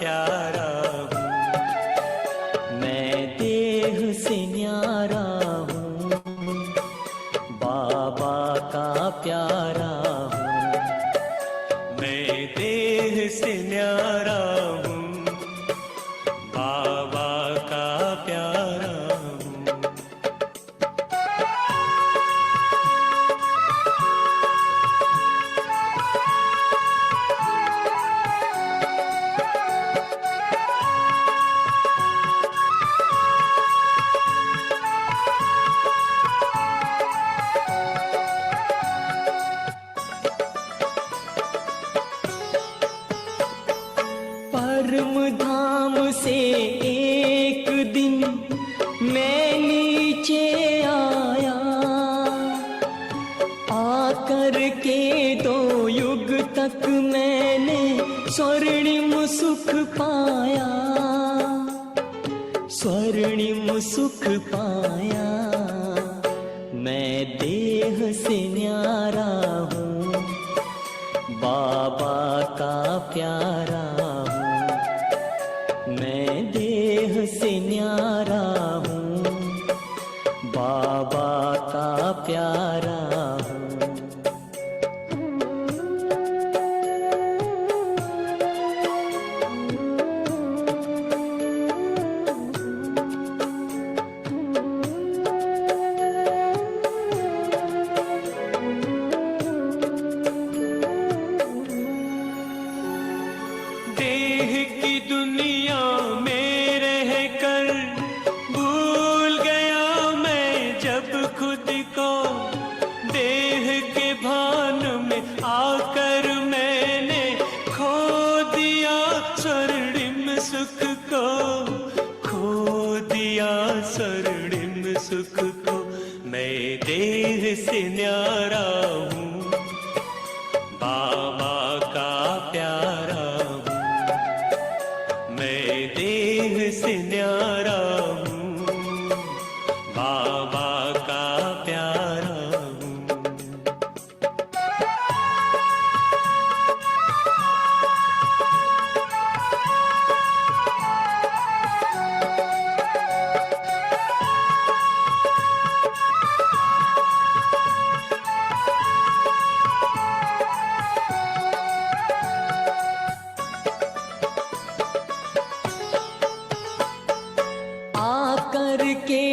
प्यारा हूँ, मैं देह से न्यारा हूँ, बाबा का प्यारा हूँ। मैं देह से न्यारा हूँ, बाबा का प्यारा हूँ। परम धाम से एक दिन मैं नीचे आया, आकर के 2 युग तक मैंने स्वर्णिम सुख पाया, स्वर्णिम सुख पाया। मैं देह से न्यारा हूँ, बाबा का प्यारा हूँ। मैं देह से न्यारा हूँ, बाबा का प्यारा हूँ। देह की दुनिया में रहकर भूल गया मैं जब खुद को, देह के भान में आकर मैंने खो दिया स्वर्णिम सुख को, खो दिया स्वर्णिम सुख को। मैं देह से न्यारा हूँ, बाबा का प्यारा हूँ। मैं देह से न्यारा हूँ, बाबा का प्यारा हूँ। आकर के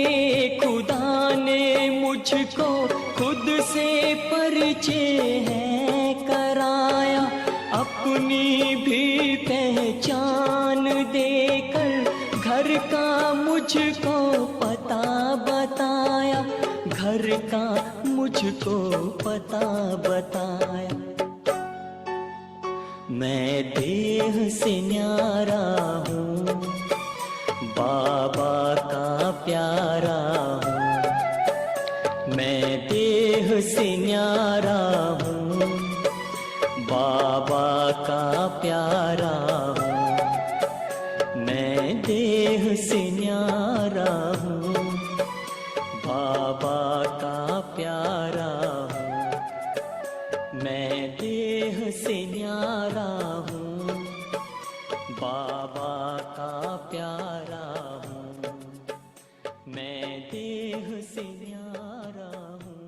खुदा ने मुझको खुद से परिचय है कराया, अपनी भी पहचान देकर घर का मुझको पता बताया, घर का मुझको पता बताया। मैं देह से न्यारा हूँ, बाबा का प्यारा हूँ। मैं देह से न्यारा हूँ, बाबा का प्यारा हूँ। मैं देह से न्यारा हूँ, बाबा का प्यारा हूँ। मैं देह से न्यारा हूँ, बाबा का प्यारा हूँ। मैं देह से न्यारा हूँ।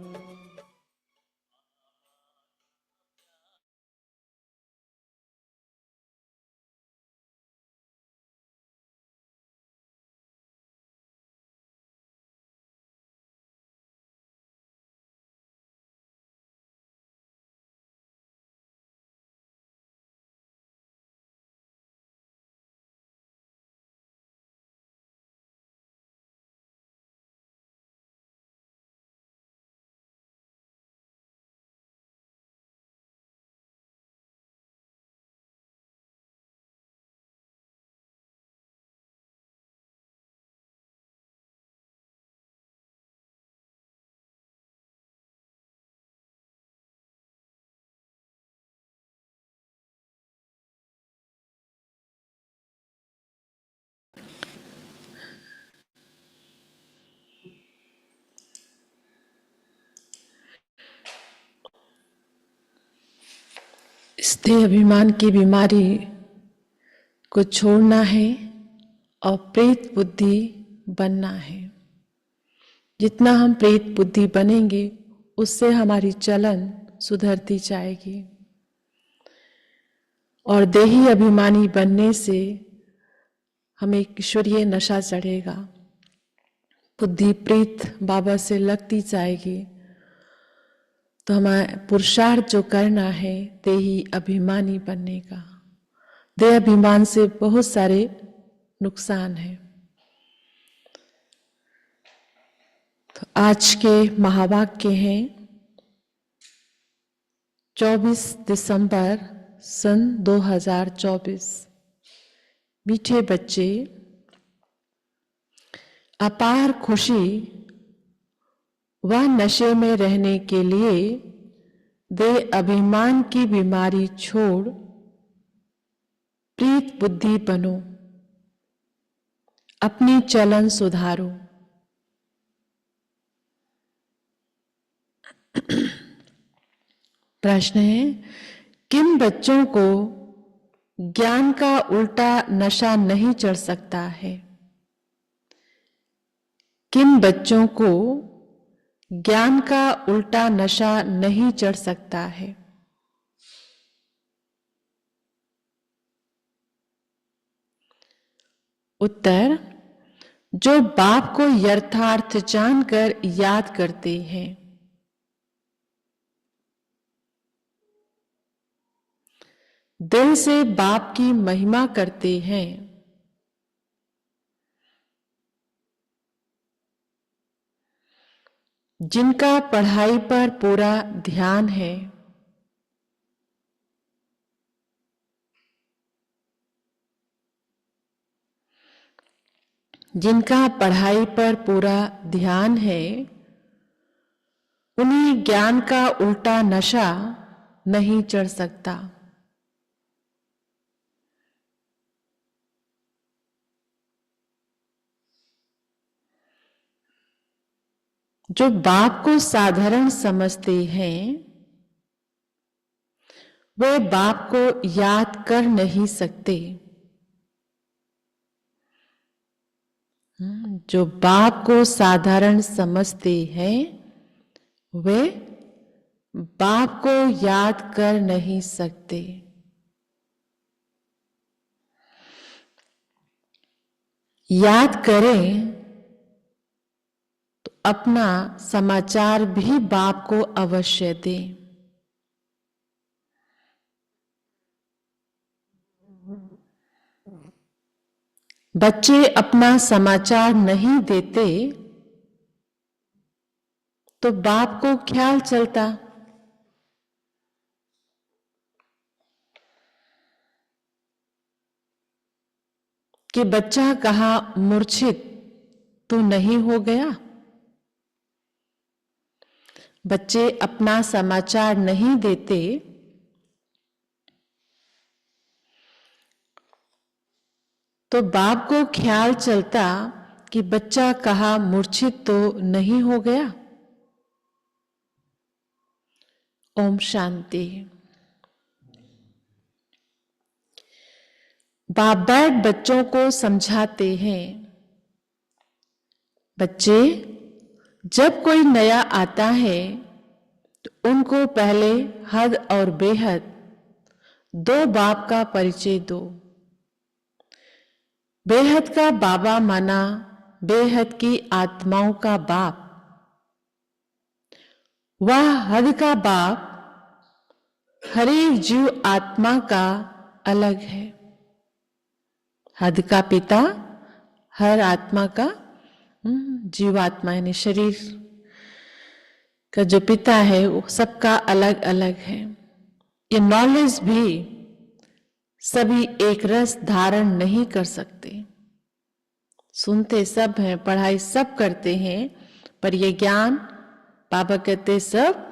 इस देह अभिमान की बीमारी को छोड़ना है और प्रेत बुद्धि बनना है। जितना हम प्रेत बुद्धि बनेंगे उससे हमारी चलन सुधरती जाएगी और देही अभिमानी बनने से हमें ईश्वरीय नशा चढ़ेगा। बुद्धि प्रीत बाबा से लगती जाएगी तो हमारा पुरुषार्थ जो करना है देही अभिमानी बनने का। देह अभिमान से बहुत सारे नुकसान है। तो आज के महावाक्य हैं 24 दिसंबर सन 2024। मीठे बच्चे, अपार खुशी व नशे में रहने के लिए देह अभिमान की बीमारी छोड़ प्रीत बुद्धि बनो, अपनी चलन सुधारो। प्रश्न है, किन बच्चों को ज्ञान का उल्टा नशा नहीं चढ़ सकता है? किन बच्चों को ज्ञान का उल्टा नशा नहीं चढ़ सकता है? उत्तर, जो बाप को यथार्थ जानकर याद करते हैं। दिल से बाप की महिमा करते हैं। जिनका पढ़ाई पर पूरा ध्यान है। जिनका पढ़ाई पर पूरा ध्यान है, उन्हें ज्ञान का उल्टा नशा नहीं चढ़ सकता। जो बाप को साधारण समझते हैं वे बाप को याद कर नहीं सकते। जो बाप को साधारण समझते हैं वे बाप को याद कर नहीं सकते। याद करें तो अपना समाचार भी बाप को अवश्य दें। बच्चे अपना समाचार नहीं देते तो बाप को ख्याल चलता कि बच्चा कहाँ मूर्छित तो नहीं हो गया। बच्चे अपना समाचार नहीं देते तो बाप को ख्याल चलता कि बच्चा कहाँ मूर्छित तो नहीं हो गया। ओम शांति। बाप बैठ बच्चों को समझाते हैं, बच्चे जब कोई नया आता है तो उनको पहले हद और बेहद दो बाप का परिचय दो। बेहद का बाबा माना बेहद की आत्माओं का बाप। वह हद का बाप हर एक जीव आत्मा का अलग है। हद का पिता हर आत्मा का जीवात्मा यानी शरीर का जो पिता है वो सबका अलग अलग है। ये नॉलेज भी सभी एक रस धारण नहीं कर सकते। सुनते सब हैं, पढ़ाई सब करते हैं, पर ये ज्ञान बाबा कहते सब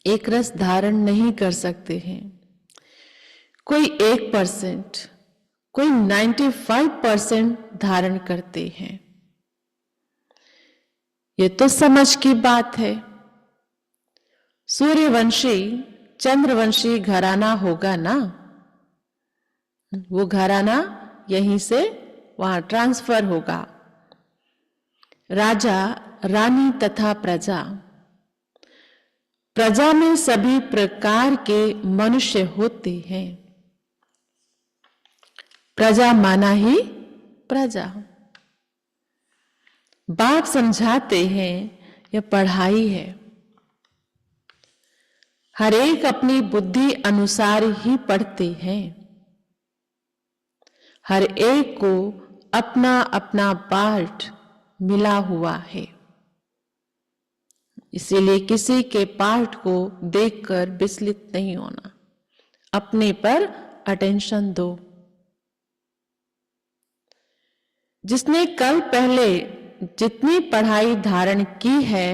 एक रस धारण नहीं कर सकते हैं। कोई 1%, कोई 95% धारण करते हैं। ये तो समझ की बात है। सूर्यवंशी चंद्रवंशी घराना होगा ना, वो घराना यहीं से वहां ट्रांसफर होगा। राजा, रानी तथा प्रजा। प्रजा में सभी प्रकार के मनुष्य होते हैं। प्रजा माना ही प्रजा। बाप समझाते हैं यह पढ़ाई है। हर एक अपनी बुद्धि अनुसार ही पढ़ते हैं। हर एक को अपना अपना पाठ मिला हुआ है। इसीलिए किसी के पाठ को देखकर विचलित नहीं होना, अपने पर अटेंशन दो। जिसने कल पहले जितनी पढ़ाई धारण की है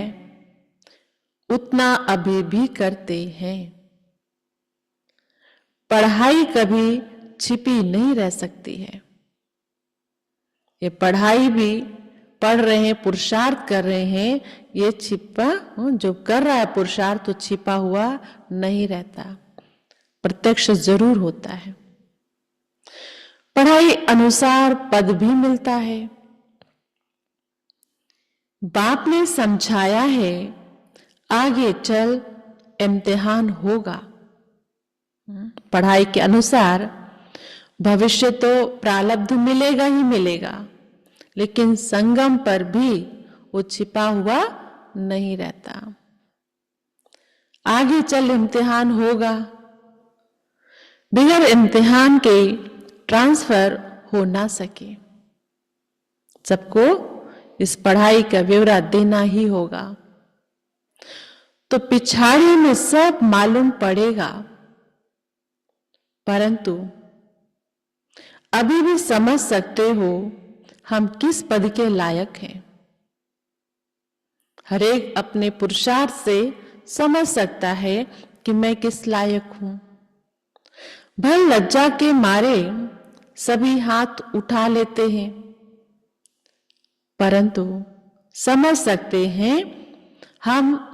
उतना अभी भी करते हैं। पढ़ाई कभी छिपी नहीं रह सकती है। ये पढ़ाई भी पढ़ रहे हैं, पुरुषार्थ कर रहे हैं, ये छिपा जो कर रहा है पुरुषार्थ तो छिपा हुआ नहीं रहता, प्रत्यक्ष जरूर होता है। पढ़ाई अनुसार पद भी मिलता है। बाप ने समझाया है आगे चल इम्तिहान होगा। पढ़ाई के अनुसार भविष्य तो प्रारब्ध मिलेगा ही मिलेगा, लेकिन संगम पर भी वो छिपा हुआ नहीं रहता। आगे चल इम्तिहान होगा। बिगैर इम्तिहान के ट्रांसफर हो ना सके। सबको इस पढ़ाई का ब्यौरा देना ही होगा, तो पिछाड़ी में सब मालूम पड़ेगा। परंतु अभी भी समझ सकते हो हम किस पद के लायक हैं। हर एक अपने पुरुषार्थ से समझ सकता है कि मैं किस लायक हूं। भय लज्जा के मारे सभी हाथ उठा लेते हैं, परंतु समझ सकते हैं हम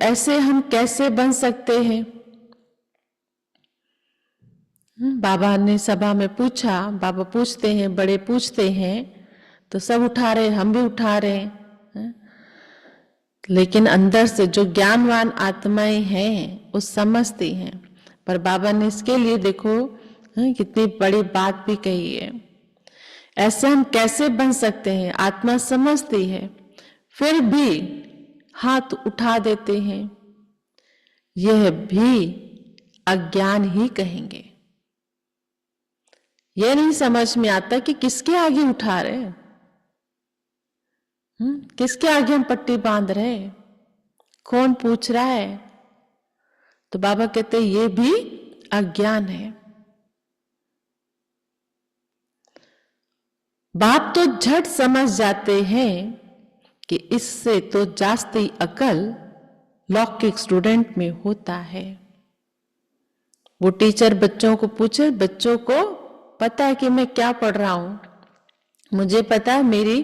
ऐसे हम कैसे बन सकते हैं। बाबा ने सभा में पूछा, बाबा पूछते हैं, बड़े पूछते हैं, तो सब उठा रहे, हम भी उठा रहे हैं। लेकिन अंदर से जो ज्ञानवान आत्माएं हैं वो समझती हैं। पर बाबा ने इसके लिए देखो कितनी बड़ी बात भी कही है। ऐसे हम कैसे बन सकते हैं, आत्मा समझती है फिर भी हाथ उठा देते हैं। यह भी अज्ञान ही कहेंगे। यह नहीं समझ में आता कि किसके आगे उठा रहे हैं, किसके आगे हम पट्टी बांध रहे हैं, कौन पूछ रहा है। तो बाबा कहते हैं ये भी अज्ञान है। बाप तो झट समझ जाते हैं कि इससे तो जास्ती अकल लौकिक स्टूडेंट में होता है। वो टीचर बच्चों को पूछे, बच्चों को पता है कि मैं क्या पढ़ रहा हूं, मुझे पता है मेरी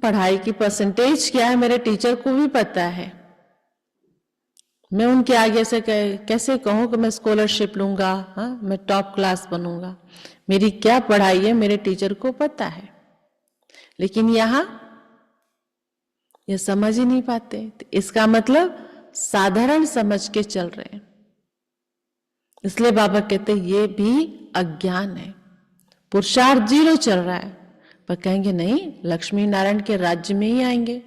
पढ़ाई की परसेंटेज क्या है, मेरे टीचर को भी पता है। मैं उनके आगे से कैसे कहूं कि मैं स्कॉलरशिप लूंगा, मैं टॉप क्लास बनूंगा। मेरी क्या पढ़ाई है मेरे टीचर को पता है। लेकिन यहां यह समझ ही नहीं पाते। तो इसका मतलब साधारण समझ के चल रहे हैं। इसलिए बाबा कहते ये भी अज्ञान है। पुरुषार्थ जीरो चल रहा है, पर कहेंगे नहीं लक्ष्मी नारायण के राज्य में ही आएंगे,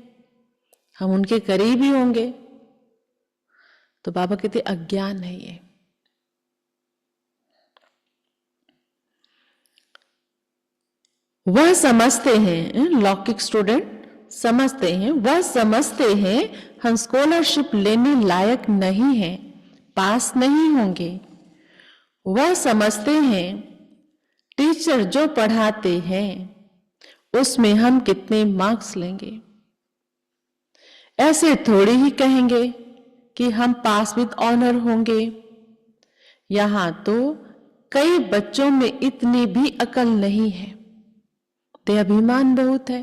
हम उनके करीब ही होंगे। तो बाबा कहते अज्ञान है ये। वह समझते हैं, लौकिक स्टूडेंट समझते हैं, वह समझते हैं हम स्कॉलरशिप लेने लायक नहीं हैं, पास नहीं होंगे। वह समझते हैं टीचर जो पढ़ाते हैं उसमें हम कितने मार्क्स लेंगे। ऐसे थोड़ी ही कहेंगे कि हम पास विद ऑनर होंगे। यहां तो कई बच्चों में इतनी भी अकल नहीं है। ते अभिमान बहुत है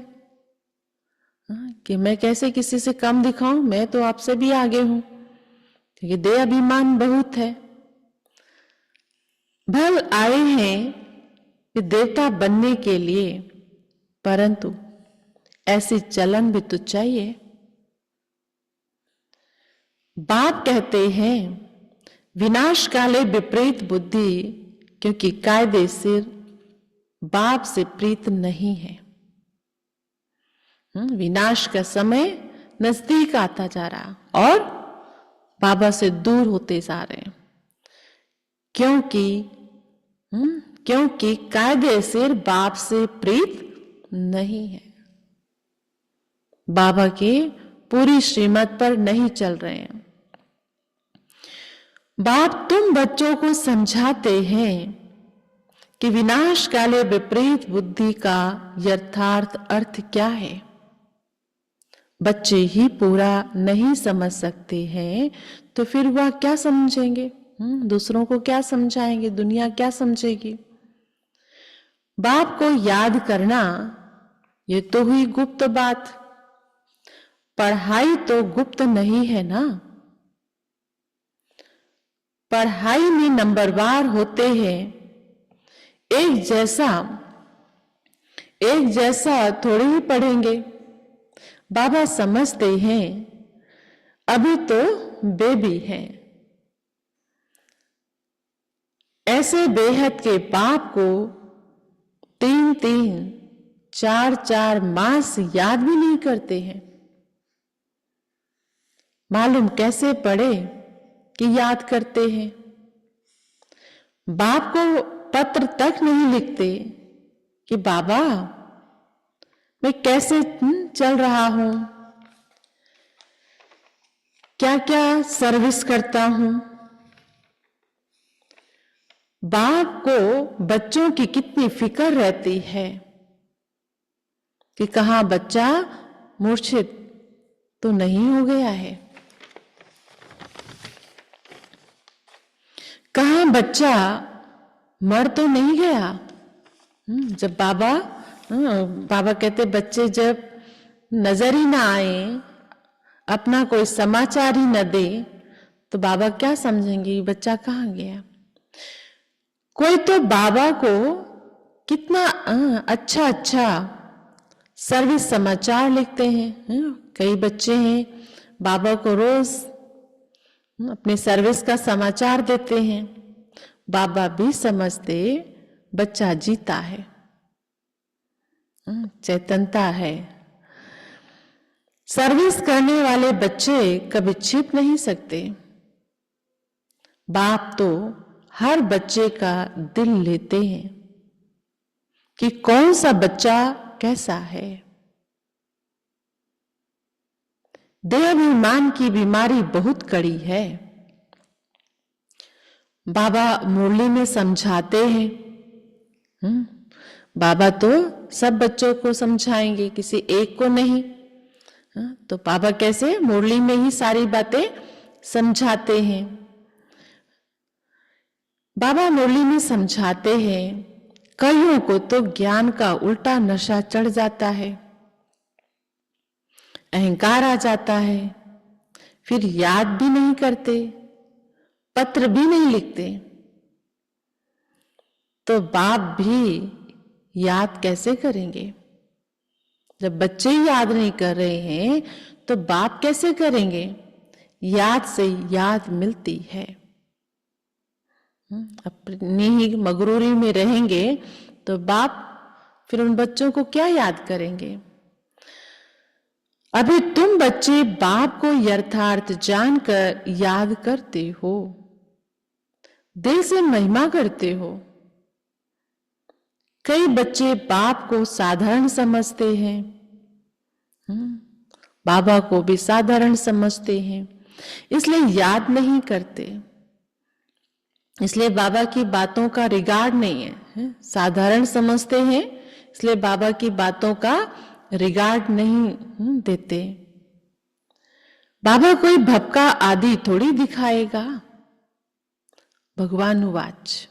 कि मैं कैसे किसी से कम दिखाऊं, मैं तो आपसे भी आगे हूं, क्योंकि दे अभिमान बहुत है। भल आए हैं कि देवता बनने के लिए, परंतु ऐसी चलन भी तो चाहिए। बाप कहते हैं विनाश काले विपरीत बुद्धि, क्योंकि कायदे से बाप से प्रीत नहीं है। विनाश का समय नजदीक आता जा रहा और बाबा से दूर होते जा रहे हैं, क्योंकि कायदे से बाप से प्रीत नहीं है। बाबा के पूरी श्रीमत पर नहीं चल रहे हैं। बाप तुम बच्चों को समझाते हैं कि विनाश काले विपरीत बुद्धि का यथार्थ अर्थ क्या है। बच्चे ही पूरा नहीं समझ सकते हैं तो फिर वह क्या समझेंगे? दूसरों को क्या समझाएंगे? दुनिया क्या समझेगी? बाप को याद करना ये तो हुई गुप्त बात। पढ़ाई तो गुप्त नहीं है ना। पढ़ाई में नंबरवार होते हैं। एक जैसा थोड़ी ही पढ़ेंगे। बाबा समझते हैं अभी तो बेबी हैं। ऐसे बेहद के बाप को 3-3, 4-4 मास याद भी नहीं करते हैं। मालूम कैसे पढ़े कि याद करते हैं। बाप को पत्र तक नहीं लिखते कि बाबा मैं कैसे चल रहा हूं, क्या क्या सर्विस करता हूं। बाप को बच्चों की कितनी फिक्र रहती है कि कहां बच्चा मूर्छित तो नहीं हो गया है, कहां बच्चा मर तो नहीं गया। जब बाबा कहते बच्चे जब नजर ही ना आए, अपना कोई समाचार ही न दे, तो बाबा क्या समझेंगे बच्चा कहां गया। कोई तो बाबा को कितना अच्छा सर्विस समाचार लिखते हैं। कई बच्चे हैं बाबा को रोज अपने सर्विस का समाचार देते हैं। बाबा भी समझते बच्चा जीता है, चैतन्यता है। सर्विस करने वाले बच्चे कभी छिप नहीं सकते। बाप तो हर बच्चे का दिल लेते हैं कि कौन सा बच्चा कैसा है। देहाभिमान की बीमारी बहुत कड़ी है। बाबा मुरली में समझाते हैं। बाबा तो सब बच्चों को समझाएंगे, किसी एक को नहीं। तो बाबा कैसे मुरली में ही सारी बातें समझाते हैं। बाबा मुरली में समझाते हैं कईयों को तो ज्ञान का उल्टा नशा चढ़ जाता है, अहंकार आ जाता है, फिर याद भी नहीं करते, पत्र भी नहीं लिखते। तो बाप भी याद कैसे करेंगे? जब बच्चे याद नहीं कर रहे हैं तो बाप कैसे करेंगे? याद से याद मिलती है। अपनी ही मगरूरी में रहेंगे तो बाप फिर उन बच्चों को क्या याद करेंगे? अभी तुम बच्चे बाप को यथार्थ जानकर याद करते हो, दिल से महिमा करते हो। कई बच्चे बाप को साधारण समझते हैं, बाबा को भी साधारण समझते हैं, इसलिए याद नहीं करते। इसलिए बाबा की बातों का रिगार्ड नहीं है। साधारण समझते हैं इसलिए बाबा की बातों का रिगार्ड नहीं देते। बाबा कोई भपका आदि थोड़ी दिखाएगा। भगवान उवाच,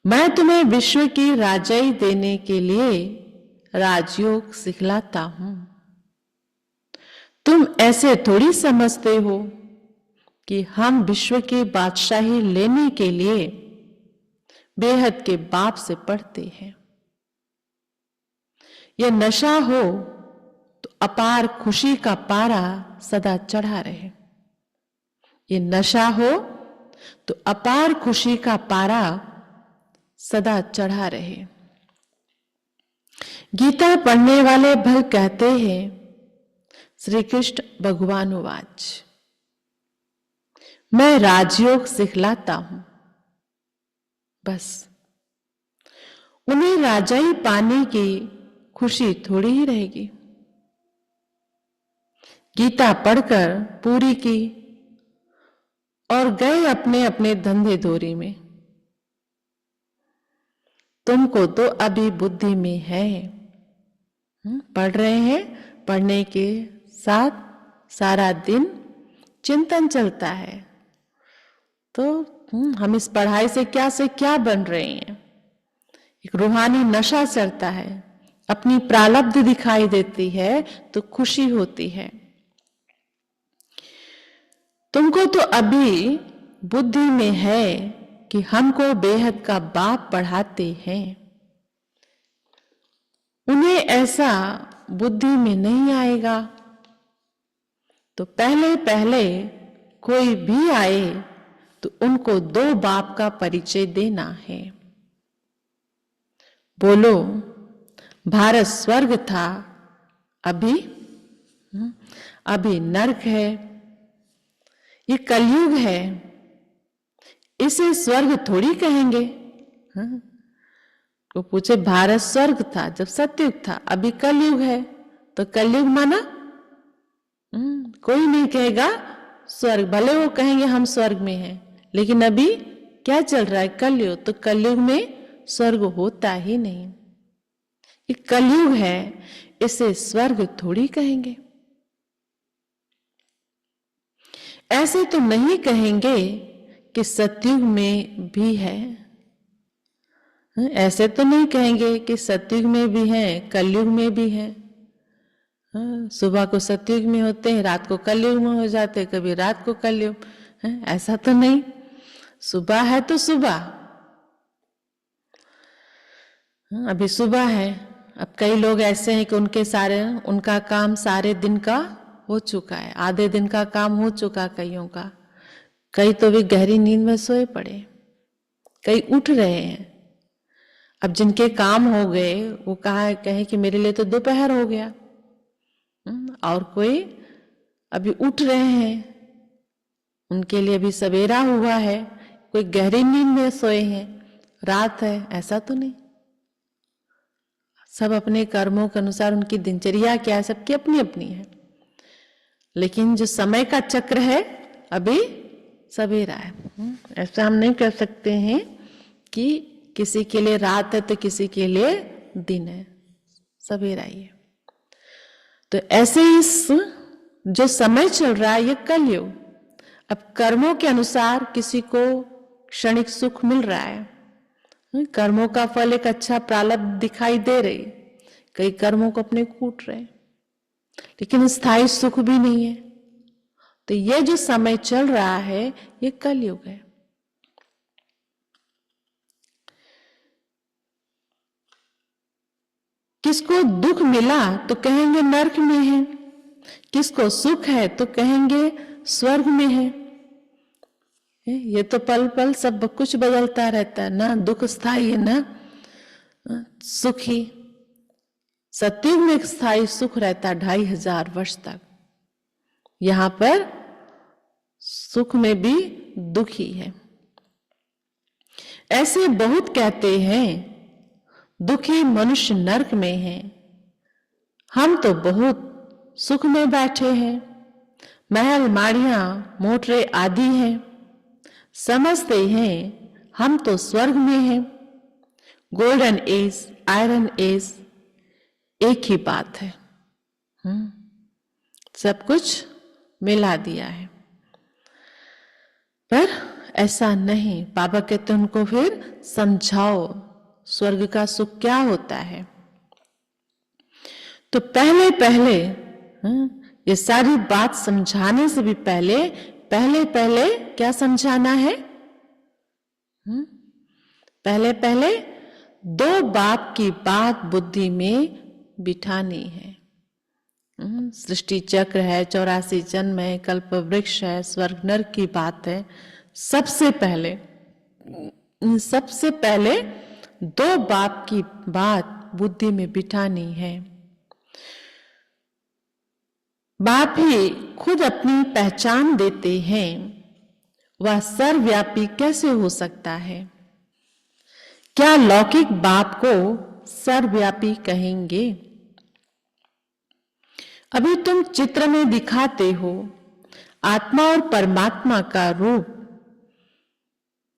मैं तुम्हें विश्व की राजाई देने के लिए राजयोग सिखलाता हूं। तुम ऐसे थोड़ी समझते हो कि हम विश्व की बादशाही लेने के लिए बेहद के बाप से पढ़ते हैं। यह नशा हो तो अपार खुशी का पारा सदा चढ़ा रहे। ये नशा हो तो अपार खुशी का पारा सदा चढ़ा रहे। गीता पढ़ने वाले भल कहते हैं, श्री कृष्ण भगवान उवाच, मैं राजयोग सिखलाता हूं। बस उन्हें राजाई पाने की खुशी थोड़ी ही रहेगी। गीता पढ़कर पूरी की और गए अपने अपने धंधे दोरी में। तुमको तो अभी बुद्धि में है, पढ़ रहे हैं, पढ़ने के साथ सारा दिन चिंतन चलता है। तो हम इस पढ़ाई से क्या बन रहे हैं। एक रूहानी नशा चढ़ता है, अपनी प्रारब्ध दिखाई देती है तो खुशी होती है। तुमको तो अभी बुद्धि में है कि हमको बेहद का बाप पढ़ाते हैं। उन्हें ऐसा बुद्धि में नहीं आएगा, तो पहले पहले कोई भी आए तो उनको दो बाप का परिचय देना है। बोलो, भारत स्वर्ग था, अभी नरक है। ये कलयुग है, इसे स्वर्ग थोड़ी कहेंगे। वो पूछे, भारत स्वर्ग था जब सतयुग था, अभी कलयुग है, तो कलयुग माना कोई नहीं कहेगा स्वर्ग। भले वो कहेंगे हम स्वर्ग में हैं, लेकिन अभी क्या चल रहा है, कलयुग। तो कलयुग में स्वर्ग होता ही नहीं। ये कलयुग है, इसे स्वर्ग थोड़ी कहेंगे। ऐसे तो नहीं कहेंगे कि सतयुग में भी है। ऐसे तो नहीं कहेंगे कि सतयुग में भी है, कलयुग में भी है। सुबह को सतयुग में होते हैं, रात को कलयुग में हो जाते, कभी रात को कलयुग। ऐसा तो नहीं, सुबह है तो सुबह। अभी सुबह है। अब कई लोग ऐसे हैं कि उनका काम सारे दिन का हो चुका है, आधे दिन का काम हो चुका कईयों का। कई तो भी गहरी नींद में सोए पड़े, कई उठ रहे हैं। अब जिनके काम हो गए वो कहे कि मेरे लिए तो दोपहर हो गया। और कोई अभी उठ रहे हैं, उनके लिए अभी सवेरा हुआ है। कोई गहरी नींद में सोए हैं, रात है, ऐसा तो नहीं। सब अपने कर्मों के अनुसार, उनकी दिनचर्या क्या है, सबकी अपनी अपनी है। लेकिन जो समय का चक्र है, अभी सवेरा है। ऐसा हम नहीं कह सकते हैं कि किसी के लिए रात है तो किसी के लिए दिन है, सवेरा ही है। तो ऐसे इस जो समय चल रहा है, ये कलयुग। अब कर्मों के अनुसार किसी को क्षणिक सुख मिल रहा है, कर्मों का फल एक अच्छा प्रारब्ध दिखाई दे रही, कई कर्मों को अपने कूट रहे, लेकिन स्थायी सुख भी नहीं है। तो ये जो समय चल रहा है, ये कलयुग है। किसको दुख मिला तो कहेंगे नरक में है, किसको सुख है तो कहेंगे स्वर्ग में है। ये तो पल पल सब कुछ बदलता रहता है ना, दुख स्थायी है ना सुख ही। सतयुग में एक स्थायी सुख रहता 2500 वर्ष तक। यहां पर सुख में भी दुख ही है। ऐसे बहुत कहते हैं दुखी मनुष्य नरक में है, हम तो बहुत सुख में बैठे हैं, महल माड़ियां मोटरे आदि हैं, समझते हैं हम तो स्वर्ग में हैं। गोल्डन एज, आयरन एज एक ही बात है। सब कुछ मिला दिया है, पर ऐसा नहीं। बाबा कहते उनको फिर समझाओ स्वर्ग का सुख क्या होता है। तो पहले पहले ये सारी बात समझाने से भी पहले क्या समझाना है? पहले पहले दो बाप की बात बुद्धि में बिठानी है। सृष्टि चक्र है, 84 जन्म है, कल्प वृक्ष है, स्वर्ग नरक की बात है। सबसे पहले दो बाप की बात बुद्धि में बिठानी है। बाप ही खुद अपनी पहचान देते हैं, वह सर्वव्यापी कैसे हो सकता है? क्या लौकिक बाप को सर्वव्यापी कहेंगे? अभी तुम चित्र में दिखाते हो आत्मा और परमात्मा का रूप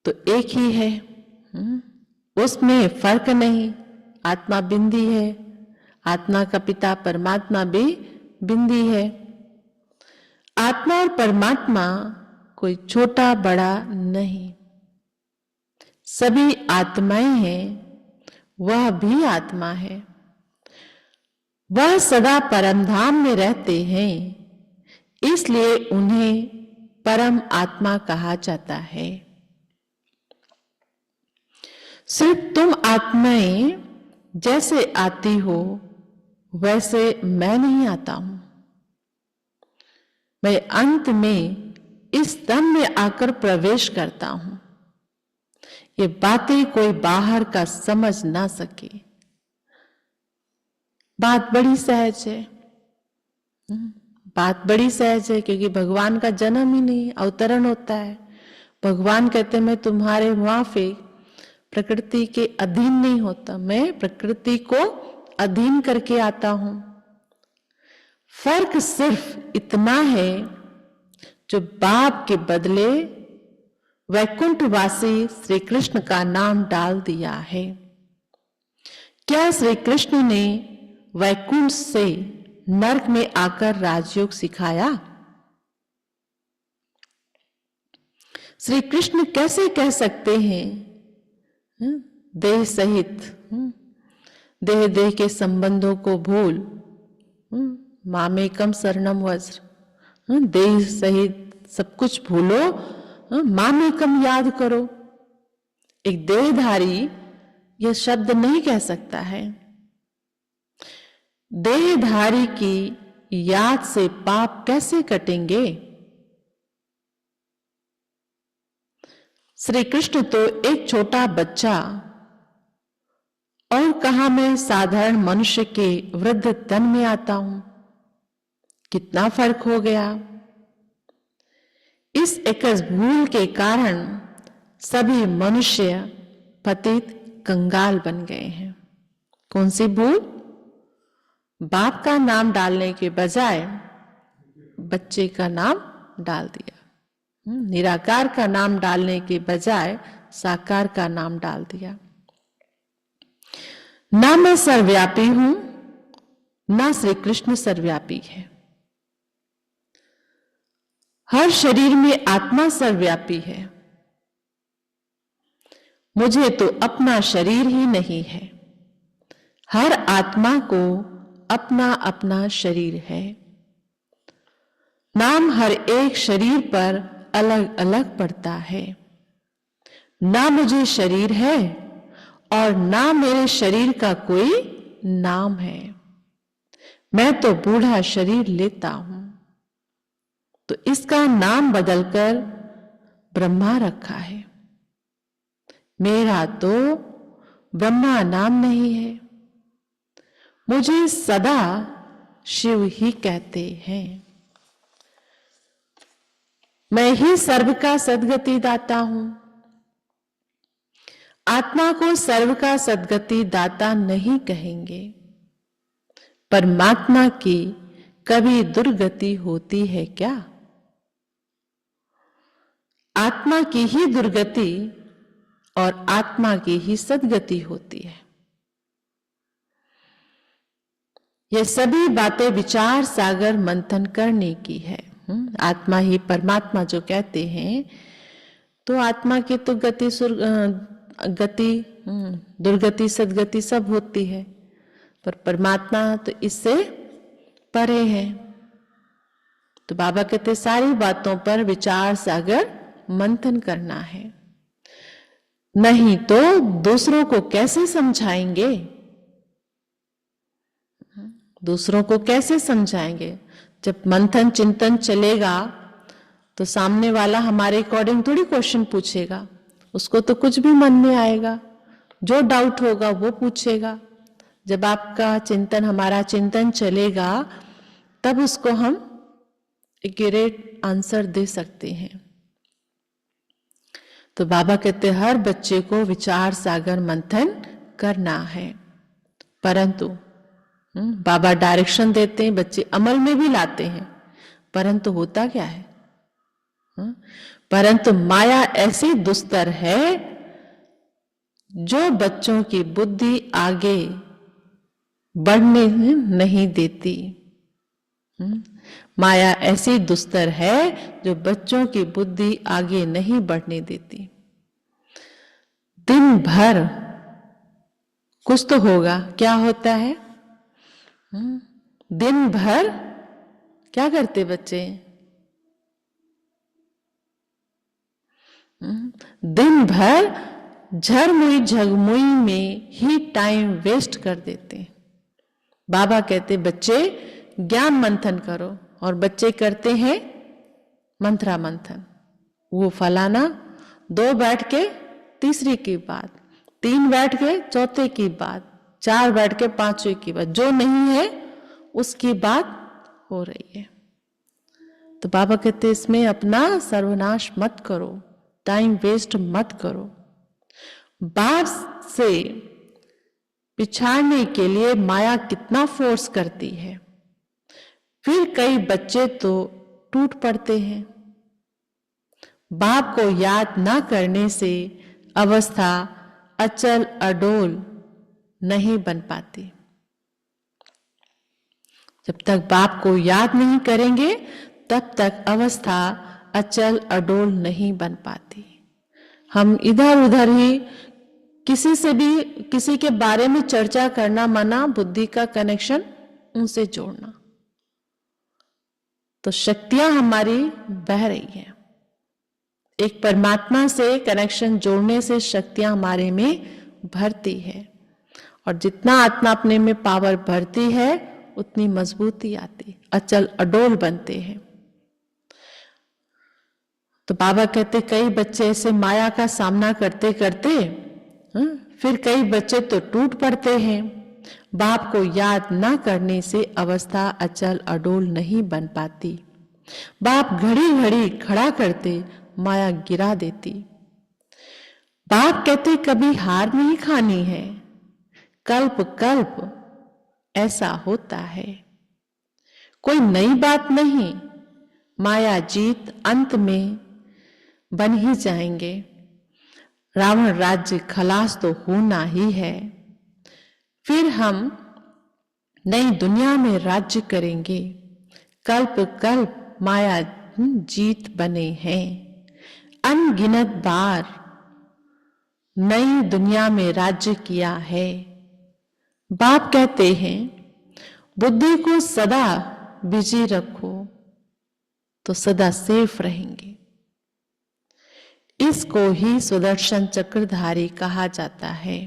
तो एक ही है, उसमें फर्क नहीं। आत्मा बिंदी है, आत्मा का पिता परमात्मा भी बिंदी है। आत्मा और परमात्मा कोई छोटा बड़ा नहीं, सभी आत्माएं हैं, वह भी आत्मा है। वह सदा परम धाम में रहते हैं, इसलिए उन्हें परम आत्मा कहा जाता है। सिर्फ तुम आत्माएं जैसे आती हो वैसे मैं नहीं आता हूं। मैं अंत में इस दम में आकर प्रवेश करता हूं। ये बातें कोई बाहर का समझ ना सके। बात बड़ी सहज है, बात बड़ी सहज है, क्योंकि भगवान का जन्म ही नहीं, अवतरण होता है। भगवान कहते मैं तुम्हारे मुआफिक प्रकृति के अधीन नहीं होता, मैं प्रकृति को अधीन करके आता हूं। फर्क सिर्फ इतना है, जो बाप के बदले वैकुंठवासी श्री कृष्ण का नाम डाल दिया है। क्या श्री कृष्ण ने वैकुंठ से नरक में आकर राजयोग सिखाया? श्री कृष्ण कैसे कह सकते हैं देह सहित, देह देह के संबंधों को भूल, मामेकम शरणम वज्र, देह सहित सब कुछ भूलो, मामेकम याद करो। एक देहधारी यह शब्द नहीं कह सकता है। देहधारी की याद से पाप कैसे कटेंगे? श्री कृष्ण तो एक छोटा बच्चा, और कहा मैं साधारण मनुष्य के वृद्ध तन में आता हूं। कितना फर्क हो गया। इस एक भूल के कारण सभी मनुष्य पतित कंगाल बन गए हैं। कौन सी भूल? बाप का नाम डालने के बजाय बच्चे का नाम डाल दिया। निराकार का नाम डालने के बजाय साकार का नाम डाल दिया। ना मैं सर्वव्यापी हूं, ना श्री कृष्ण सर्वव्यापी है। हर शरीर में आत्मा सर्वव्यापी है। मुझे तो अपना शरीर ही नहीं है। हर आत्मा को अपना अपना शरीर है। नाम हर एक शरीर पर अलग अलग पड़ता है। ना मुझे शरीर है और ना मेरे शरीर का कोई नाम है। मैं तो बूढ़ा शरीर लेता हूं, तो इसका नाम बदलकर ब्रह्मा रखा है। मेरा तो ब्रह्मा नाम नहीं है। मुझे सदा शिव ही कहते हैं। मैं ही सर्व का सद्गति दाता हूं। आत्मा को सर्व का सद्गति दाता नहीं कहेंगे। परमात्मा की कभी दुर्गति होती है क्या? आत्मा की ही दुर्गति और आत्मा की ही सद्गति होती है। ये सभी बातें विचार सागर मंथन करने की है। आत्मा ही परमात्मा जो कहते हैं, तो आत्मा की तो गति दुर्गति सद्गति सब होती है, पर परमात्मा तो इससे परे है। तो बाबा कहते सारी बातों पर विचार सागर मंथन करना है। नहीं तो दूसरों को कैसे समझाएंगे? दूसरों को कैसे समझाएंगे? जब मंथन चिंतन चलेगा तो सामने वाला हमारे अकॉर्डिंग थोड़ी क्वेश्चन पूछेगा, उसको तो कुछ भी मन में आएगा, जो डाउट होगा वो पूछेगा। जब आपका चिंतन, हमारा चिंतन चलेगा, तब उसको हम एक्यूरेट आंसर दे सकते हैं। तो बाबा कहते हैं हर बच्चे को विचार सागर मंथन करना है, परंतु बाबा डायरेक्शन देते हैं, बच्चे अमल में भी लाते हैं, परंतु होता क्या है? परंतु माया ऐसी दुस्तर है जो बच्चों की बुद्धि आगे बढ़ने नहीं देती। माया ऐसी दुस्तर है जो बच्चों की बुद्धि आगे नहीं बढ़ने देती। दिन भर कुछ तो होगा, क्या होता है? दिन भर क्या करते बच्चे? दिन भर झरमुई झगमुई में ही टाइम वेस्ट कर देते हैं। बाबा कहते बच्चे ज्ञान मंथन करो, और बच्चे करते हैं मंत्रा मंथन। वो फलाना 2 बैठ के तीसरी की बात, 3 बैठ के चौथे की बात, 4 बैठ के 5वीं की बात, जो नहीं है उसकी बात हो रही है। तो बाबा कहते इसमें अपना सर्वनाश मत करो, टाइम वेस्ट मत करो। बाप से पिछाड़ने के लिए माया कितना फोर्स करती है, फिर कई बच्चे तो टूट पड़ते हैं। बाप को याद ना करने से अवस्था अचल अडोल नहीं बन पाती। जब तक बाप को याद नहीं करेंगे तब तक अवस्था अचल अडोल नहीं बन पाती। हम इधर उधर ही किसी से भी किसी के बारे में चर्चा करना मना, बुद्धि का कनेक्शन उनसे जोड़ना, तो शक्तियां हमारी बह रही हैं। एक परमात्मा से कनेक्शन जोड़ने से शक्तियां हमारे में भरती है, और जितना आत्मा अपने में पावर भरती है उतनी मजबूती आती, अचल अडोल बनते हैं। तो बाबा कहते कई बच्चे ऐसे माया का सामना करते करते फिर कई बच्चे तो टूट पड़ते हैं। बाप को याद ना करने से अवस्था अचल अडोल नहीं बन पाती। बाप घड़ी घड़ी खड़ा करते, माया गिरा देती। बाप कहते कभी हार नहीं खानी है, कल्प कल्प ऐसा होता है। कोई नई बात नहीं, माया जीत अंत में बन ही जाएंगे। रावण राज्य खलास तो होना ही है, फिर हम नई दुनिया में राज्य करेंगे। कल्प कल्प माया जीत बने हैं, अनगिनत बार नई दुनिया में राज्य किया है। बाप कहते हैं बुद्धि को सदा बिजी रखो तो सदा सेफ रहेंगे। इसको ही सुदर्शन चक्रधारी कहा जाता है।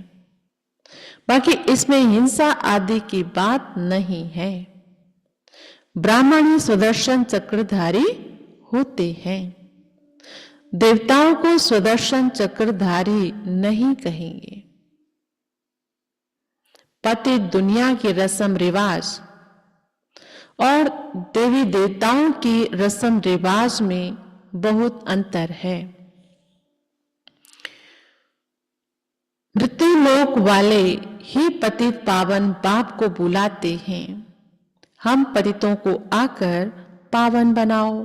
बाकी इसमें हिंसा आदि की बात नहीं है। ब्राह्मण ही सुदर्शन चक्रधारी होते हैं। देवताओं को सुदर्शन चक्रधारी नहीं कहेंगे। पति दुनिया की रस्म रिवाज और देवी देवताओं की रस्म रिवाज में बहुत अंतर है। मृत्यु लोक वाले ही पतित पावन बाप को बुलाते हैं, हम पतितों को आकर पावन बनाओ,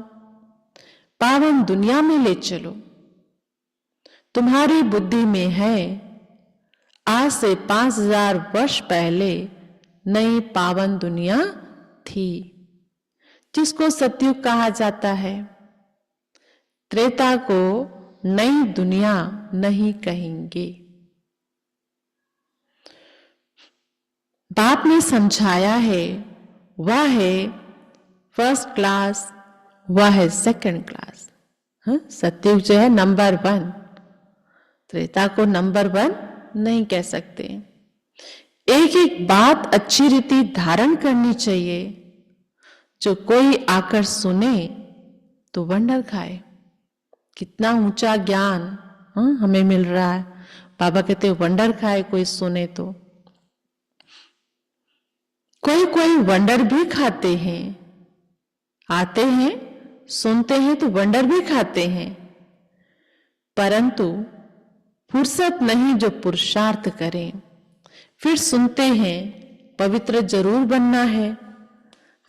पावन दुनिया में ले चलो। तुम्हारी बुद्धि में है आज से 5000 वर्ष पहले नई पावन दुनिया थी, जिसको सतयुग कहा जाता है। त्रेता को नई दुनिया नहीं कहेंगे। बाप ने समझाया है, वह है फर्स्ट क्लास, वह है सेकंड क्लास। सतयुग जो है नंबर 1, त्रेता को नंबर 1 नहीं कह सकते। एक एक बात अच्छी रीति धारण करनी चाहिए। जो कोई आकर सुने तो वंडर खाए, कितना ऊंचा ज्ञान हमें मिल रहा है। बाबा कहते वंडर खाए कोई सुने तो। कोई कोई वंडर भी खाते हैं, आते हैं सुनते हैं तो वंडर भी खाते हैं, परंतु फुर्सत नहीं जो पुरुषार्थ करें। फिर सुनते हैं पवित्र जरूर बनना है,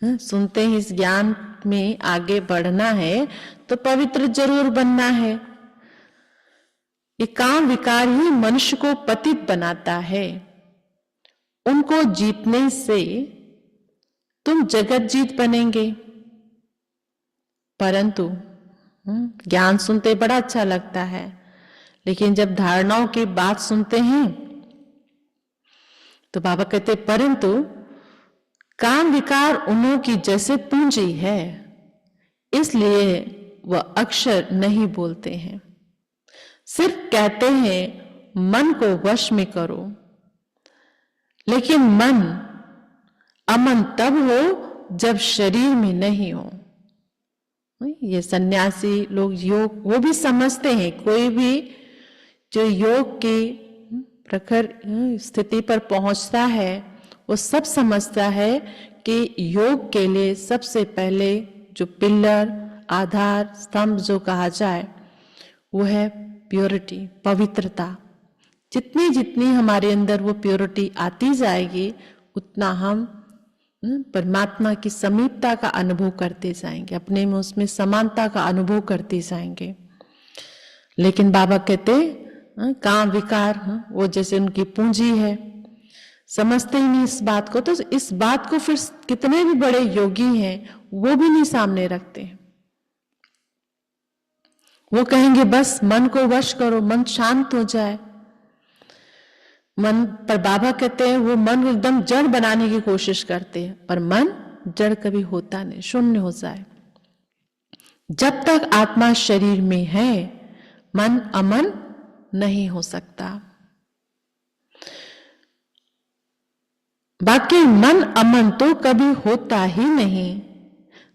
सुनते हैं इस ज्ञान में आगे बढ़ना है तो पवित्र जरूर बनना है। ये काम विकार ही मनुष्य को पतित बनाता है। उनको जीतने से तुम जगत जीत बनेंगे। परंतु ज्ञान सुनते बड़ा अच्छा लगता है, लेकिन जब धारणाओं की बात सुनते हैं तो बाबा कहते परंतु काम विकार उन्हों की जैसे पूंजी है, इसलिए वह अक्षर नहीं बोलते हैं। सिर्फ कहते हैं मन को वश में करो, लेकिन मन अमन तब हो जब शरीर में नहीं हो। ये सन्यासी लोग योग वो भी समझते हैं, कोई भी जो योग की प्रखर स्थिति पर पहुंचता है वो सब समझता है कि योग के लिए सबसे पहले जो पिलर आधार स्तंभ जो कहा जाए वो है प्योरिटी, पवित्रता। जितनी जितनी हमारे अंदर वो प्योरिटी आती जाएगी उतना हम परमात्मा की समीपता का अनुभव करते जाएंगे, अपने में उसमें समानता का अनुभव करते जाएंगे। लेकिन बाबा कहते काम विकार वो जैसे उनकी पूंजी है, समझते ही नहीं इस बात को। तो इस बात को फिर कितने भी बड़े योगी हैं वो भी नहीं सामने रखते। वो कहेंगे बस मन को वश करो, मन शांत हो जाए। मन पर बाबा कहते हैं वो मन एकदम जड़ बनाने की कोशिश करते हैं, पर मन जड़ कभी होता नहीं, शून्य हो जाए। जब तक आत्मा शरीर में है मन अमन नहीं हो सकता। बाकी मन अमन तो कभी होता ही नहीं।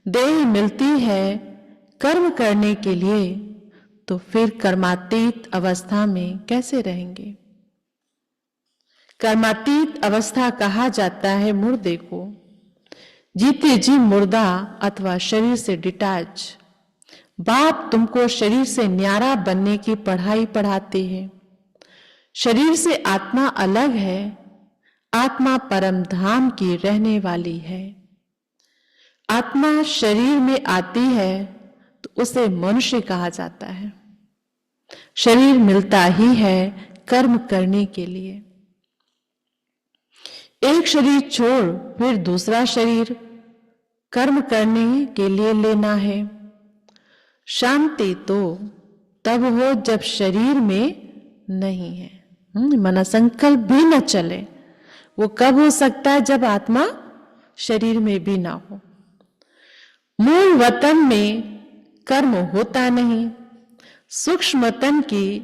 देह मिलती है कर्म करने के लिए तो फिर कर्मातीत अवस्था में कैसे रहेंगे। कर्मातीत अवस्था कहा जाता है मुर्दे को। जीते जी मुर्दा अथवा शरीर से डिटैच। बाप तुमको शरीर से न्यारा बनने की पढ़ाई पढ़ाते हैं। शरीर से आत्मा अलग है, आत्मा परम धाम की रहने वाली है। आत्मा शरीर में आती है तो उसे मनुष्य कहा जाता है। शरीर मिलता ही है कर्म करने के लिए। एक शरीर छोड़ फिर दूसरा शरीर कर्म करने के लिए लेना है। शांति तो तब हो जब शरीर में नहीं है, मना संकल्प भी न चले। वो कब हो सकता है जब आत्मा शरीर में भी ना हो। मूल वतन में कर्म होता नहीं, सूक्ष्म वतन की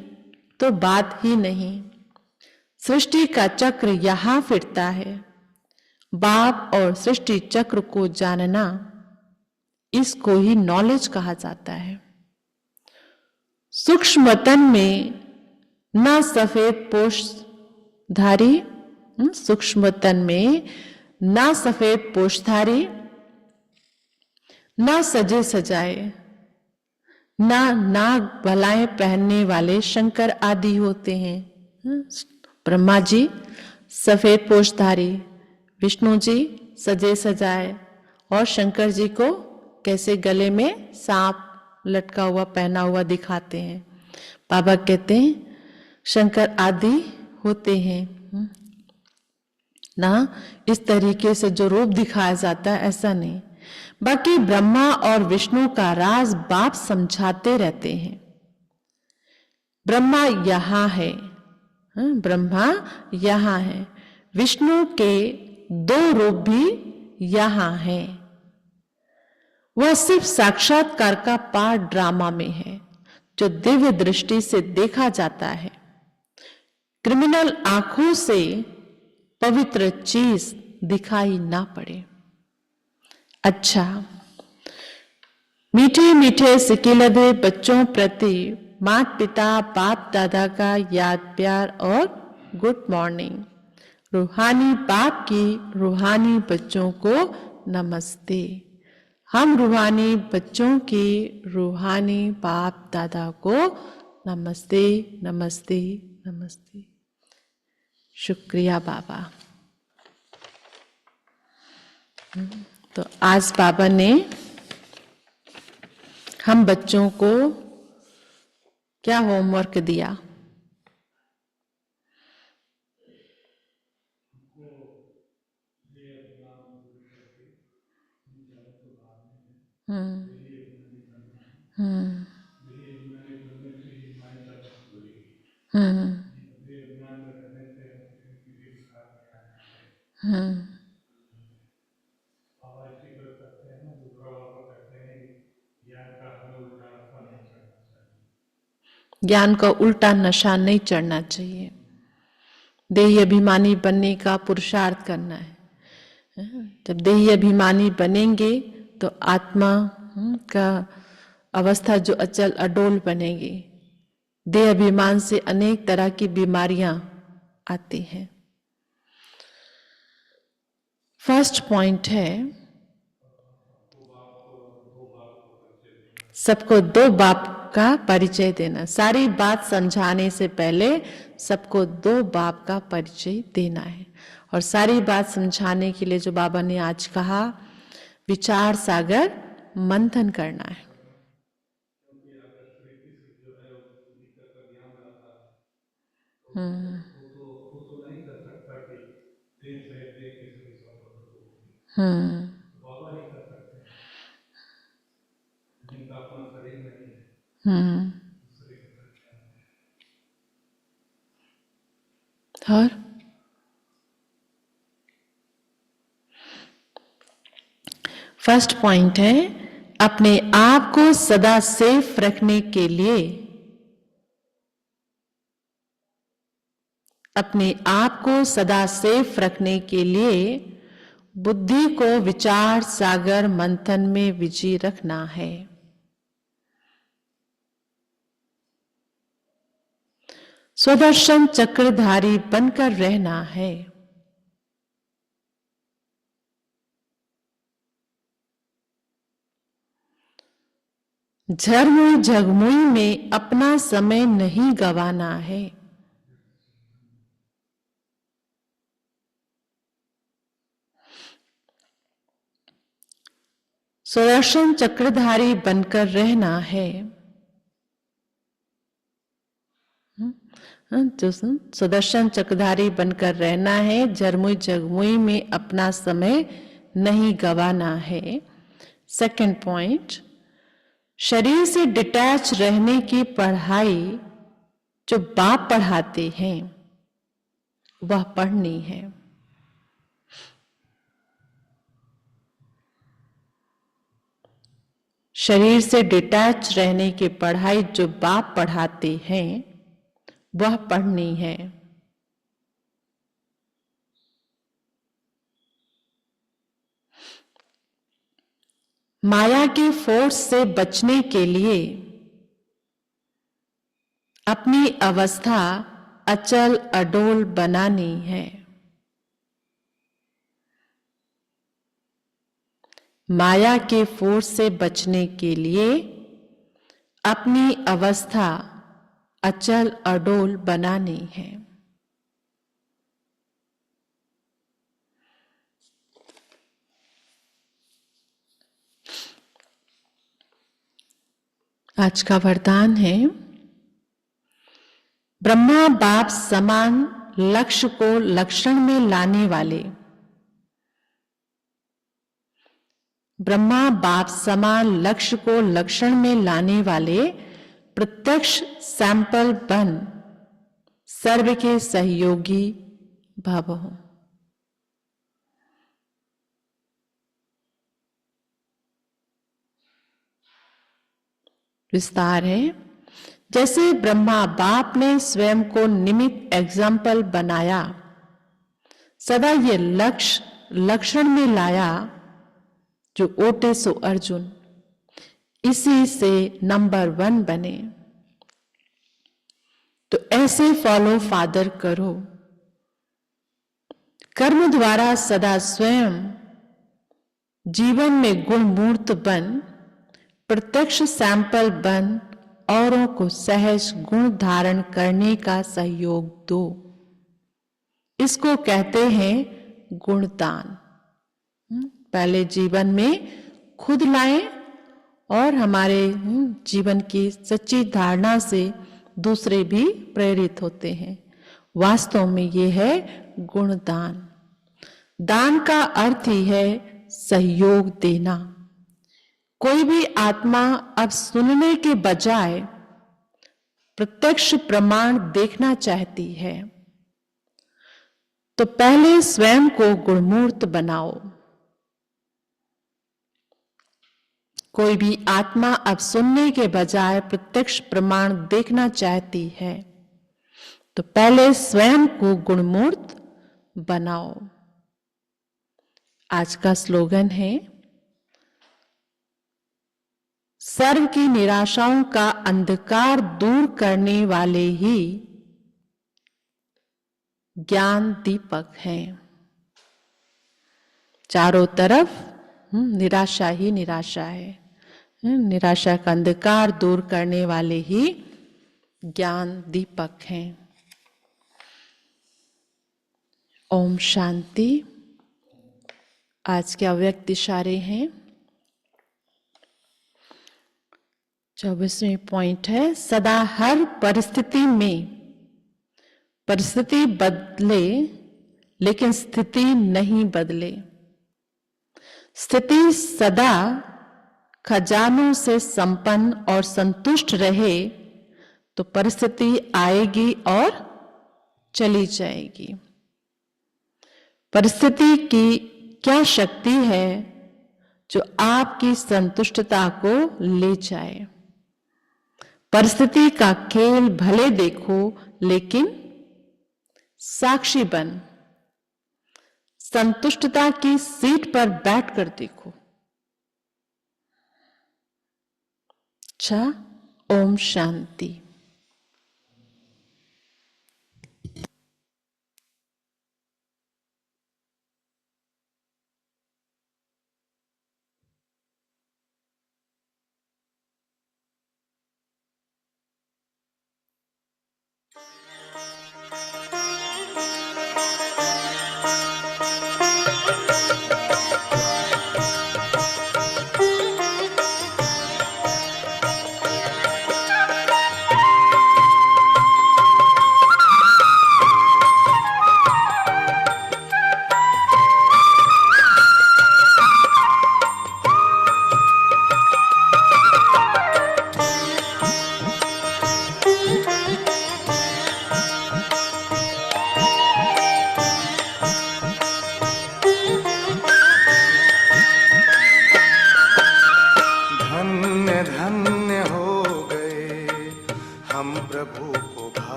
तो बात ही नहीं। सृष्टि का चक्र यहां फिरता है। बाप और सृष्टि चक्र को जानना इसको ही नॉलेज कहा जाता है। सूक्ष्म वतन में ना सफेद पोषधारी, सूक्ष्म वतन में ना सफेद पोषधारी, ना सजे सजाए, ना नाग भलाएं पहनने वाले शंकर आदि होते हैं। ब्रह्मा जी सफेद पोषधारी, विष्णु जी सजे सजाए, और शंकर जी को कैसे गले में सांप लटका हुआ पहना हुआ दिखाते हैं। बाबा कहते हैं शंकर आदि होते हैं ना, इस तरीके से जो रूप दिखाया जाता है ऐसा नहीं। बाकी ब्रह्मा और विष्णु का राज बाप समझाते रहते हैं। ब्रह्मा यहाँ है, ब्रह्मा यहाँ है। विष्णु के 2 रूप भी यहाँ है। वह सिर्फ साक्षात्कार का पार्ट ड्रामा में है जो दिव्य दृष्टि से देखा जाता है। क्रिमिनल आंखों से पवित्र चीज दिखाई ना पड़े। अच्छा, मीठे मीठे सिकिलधे बच्चों प्रति माता पिता बाप दादा का याद प्यार और गुड मॉर्निंग। रूहानी बाप की रूहानी बच्चों को नमस्ते। हम रूहानी बच्चों के रूहानी बाप दादा को नमस्ते नमस्ते नमस्ते। शुक्रिया बाबा। तो आज बाबा ने हम बच्चों को क्या होमवर्क दिया? ज्ञान का उल्टा नशा नहीं चढ़ना चाहिए। देही अभिमानी बनने का पुरुषार्थ करना है। जब देही अभिमानी बनेंगे तो आत्मा का अवस्था जो अचल अडोल बनेगी। देह अभिमान से अनेक तरह की बीमारियां आती हैं। फर्स्ट पॉइंट है, सबको दो बाप का परिचय देना। सारी बात समझाने से पहले सबको दो बाप का परिचय देना है। और सारी बात समझाने के लिए जो बाबा ने आज कहा, विचार सागर मंथन करना है। और फर्स्ट पॉइंट है, अपने आप को सदा सेफ रखने के लिए, अपने आप को सदा सेफ रखने के लिए बुद्धि को विचार सागर मंथन में विजयी रखना है। स्वदर्शन चक्रधारी बनकर रहना है। झरमुई झगमुई में अपना समय नहीं गंवाना है। सुदर्शन चक्रधारी बनकर रहना है। जो सुदर्शन चक्रधारी बनकर रहना है, झरमुई झगमुई में अपना समय नहीं गंवाना है। सेकंड पॉइंट, शरीर से डिटैच रहने की पढ़ाई जो बाप पढ़ाते हैं वह पढ़नी है। शरीर से डिटैच रहने की पढ़ाई जो बाप पढ़ाते हैं वह पढ़नी है। माया के फोर्स से बचने के लिए अपनी अवस्था अचल अडोल बनानी है। माया के फोर्स से बचने के लिए अपनी अवस्था अचल अडोल बनानी है। आज का वरदान है, ब्रह्मा बाप समान लक्ष्य को लक्षण में लाने वाले, ब्रह्मा बाप समान लक्ष्य को लक्षण में लाने वाले प्रत्यक्ष सैंपल बन सर्व के सहयोगी भव। विस्तार है, जैसे ब्रह्मा बाप ने स्वयं को निमित्त एग्जाम्पल बनाया, सदा ये लक्षण में लाया जो ओटे सो अर्जुन, इसी से नंबर 1 बने। तो ऐसे फॉलो फादर करो, कर्म द्वारा सदा स्वयं जीवन में गुणमूर्त बन, प्रत्यक्ष सैंपल बन, औरों को सहज गुण धारण करने का सहयोग दो। इसको कहते हैं गुणदान। पहले जीवन में खुद लाएं और हमारे जीवन की सच्ची धारणा से दूसरे भी प्रेरित होते हैं। वास्तव में ये है गुणदान। दान का अर्थ ही है सहयोग देना। कोई भी आत्मा अब सुनने के बजाय प्रत्यक्ष प्रमाण देखना चाहती है, तो पहले स्वयं को गुणमूर्त बनाओ। कोई भी आत्मा अब सुनने के बजाय प्रत्यक्ष प्रमाण देखना चाहती है, तो पहले स्वयं को गुणमूर्त बनाओ। आज का स्लोगन है, सर्व की निराशाओं का अंधकार दूर करने वाले ही ज्ञान दीपक हैं। चारों तरफ निराशा ही निराशा है। निराशा का अंधकार दूर करने वाले ही ज्ञान दीपक हैं। ओम शांति। आज के अव्यक्त इशारे हैं। 24वें पॉइंट है, सदा हर परिस्थिति में परिस्थिति बदले लेकिन स्थिति नहीं बदले। स्थिति सदा खजानों से संपन्न और संतुष्ट रहे तो परिस्थिति आएगी और चली जाएगी। परिस्थिति की क्या शक्ति है जो आपकी संतुष्टता को ले जाए। परिस्थिति का खेल भले देखो लेकिन साक्षी बन, संतुष्टता की सीट पर बैठकर देखो। अच्छा, ओम शांति।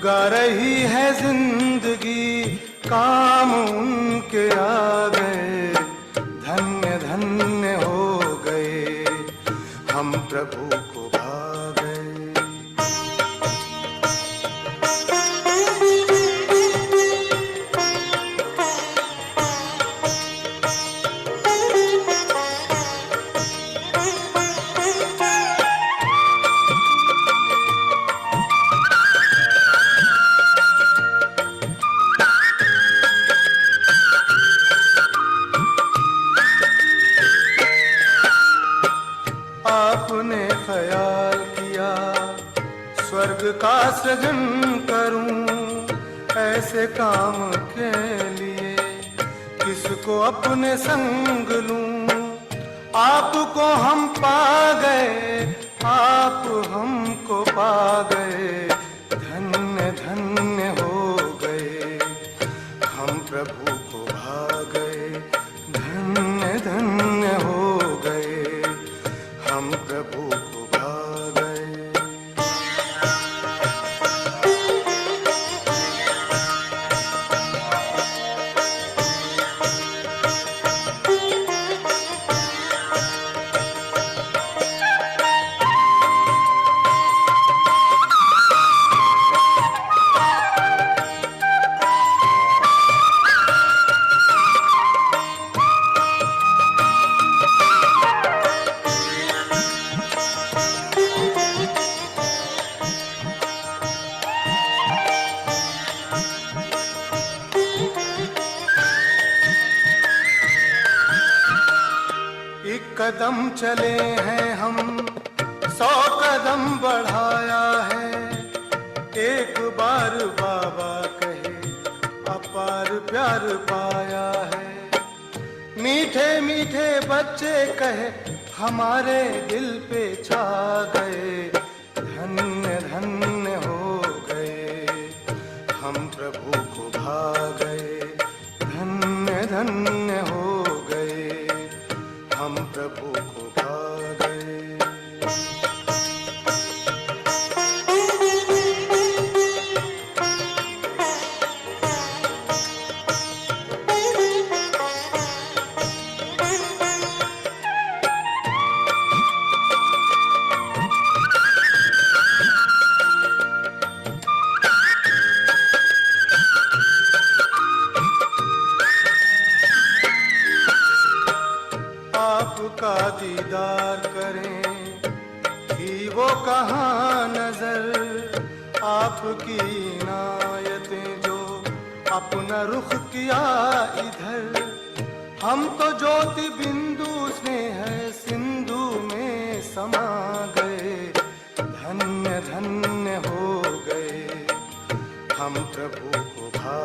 गा रही है जिंदगी, काम उनके आ गए। धन्य धन्य हो गए, हम प्रभु को भा गए। आपने ख्याल किया स्वर्ग का सृजन करूं, ऐसे काम के लिए किसको अपने संग लूं। आपको हम पा गए, आप हमको पा गए। धन्य धन्य हो गए, हम प्रभु को भा गए। हम प्रभु को भा गए। एक कदम चले हैं हम, 100 कदम बढ़ाया है। एक बार बाबा कहे अपार प्यार पाया है। मीठे मीठे बच्चे कहे हमारे दिल पे छा गए। धन्य धन्य हो गए, हम प्रभु को भा गए। धन्य धन्य हो गए, हम प्रभु को भा गए। आपका दीदार करें थी वो कहाँ नजर। आपकी इनायतें जो अपना रुख किया इधर। हम तो ज्योति बिंदु स्नेह सिंधु में समा गए। धन्य धन्य हो गए, हम प्रभु को भा